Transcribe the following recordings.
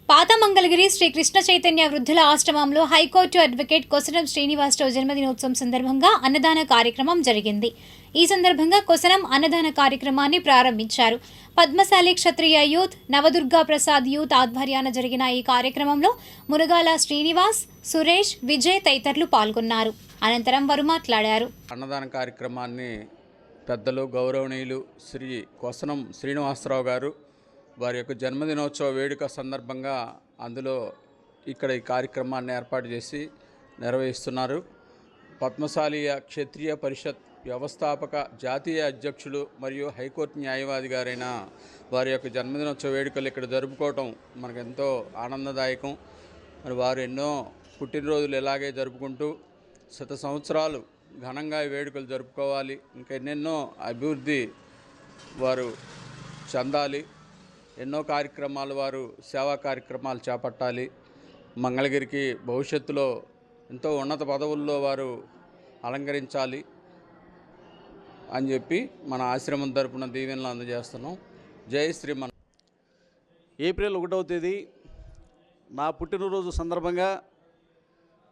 పాత మంగళగిరి శ్రీ కృష్ణ చైతన్య వృద్ధుల ఆశ్రమంలో హైకోర్టు అడ్వకేట్ కొసరం శ్రీనివాసరావు జన్మదినోత్సవం సందర్భంగా అన్నదాన కార్యక్రమం జరిగింది. ఈ సందర్భంగా కొసరం అన్నదాన కార్యక్రమాన్ని ప్రారంభించారు. పద్మశాలి క్షత్రియ యూత్, నవదుర్గా ప్రసాద్ యూత్ ఆధ్వర్యాన జరిగిన ఈ కార్యక్రమంలో మునగాల శ్రీనివాస్, సురేష్, విజయ్ తదితరులు పాల్గొన్నారు. అనంతరం వారు మాట్లాడారు. అన్నదాన కార్యక్రమాన్ని పెద్దలు గౌరవనీయులు శ్రీ కొసరం శ్రీనివాసరావు గారు వారి యొక్క జన్మదినోత్సవ వేడుక సందర్భంగా అందులో ఇక్కడ ఈ కార్యక్రమాన్ని ఏర్పాటు చేసి నిర్వహిస్తున్నారు. పద్మశాలీయ క్షత్రియ పరిషత్ వ్యవస్థాపక జాతీయ అధ్యక్షులు మరియు హైకోర్టు న్యాయవాది గారైన వారి యొక్క జన్మదినోత్సవ వేడుకలు ఇక్కడ జరుపుకోవటం మనకెంతో ఆనందదాయకం. మరి వారు ఎన్నో పుట్టినరోజులు ఇలాగే జరుపుకుంటూ శత సంవత్సరాలు ఘనంగా ఈ వేడుకలు జరుపుకోవాలి, ఇంకా ఎన్నెన్నో అభివృద్ధి వారు చెందాలి, ఎన్నో కార్యక్రమాలు వారు సేవా కార్యక్రమాలు చేపట్టాలి, మంగళగిరికి భవిష్యత్తులో ఎంతో ఉన్నత పదవుల్లో వారు అలంకరించాలి అని చెప్పి మన ఆశ్రమం తరపున దీవెనలు అందజేస్తున్నాం. జై శ్రీమన్. ఏప్రిల్ 1వ తేదీ నా పుట్టినరోజు సందర్భంగా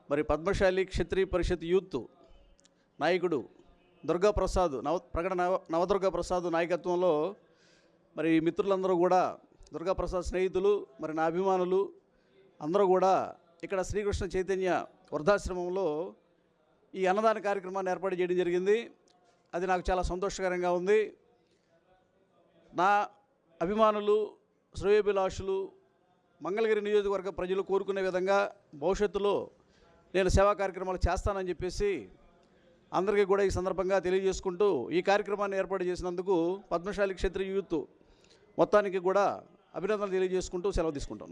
మరి పద్మశాలి క్షత్రియ పరిషత్ యూత్ నాయకుడు దుర్గాప్రసాద్ నవదుర్గా ప్రసాద్ నాయకత్వంలో మరి మిత్రులందరూ కూడా, దుర్గాప్రసాద్ స్నేహితులు, మరి నా అభిమానులు అందరూ కూడా ఇక్కడ శ్రీకృష్ణ చైతన్య వృద్ధాశ్రమంలో ఈ అన్నదాన కార్యక్రమాన్ని ఏర్పాటు చేయడం జరిగింది. అది నాకు చాలా సంతోషకరంగా ఉంది. నా అభిమానులు, శ్రేయోభిలాషులు, మంగళగిరి నియోజకవర్గ ప్రజలు కోరుకునే విధంగా భవిష్యత్తులో నేను సేవా కార్యక్రమాలు చేస్తానని చెప్పేసి అందరికీ కూడా ఈ సందర్భంగా తెలియజేసుకుంటూ ఈ కార్యక్రమాన్ని ఏర్పాటు చేసినందుకు పద్మశాలి క్షత్రియ యూత్ మొత్తానికి కూడా అభినందనలు తెలియజేసుకుంటూ సెలవు తీసుకుంటున్నాను.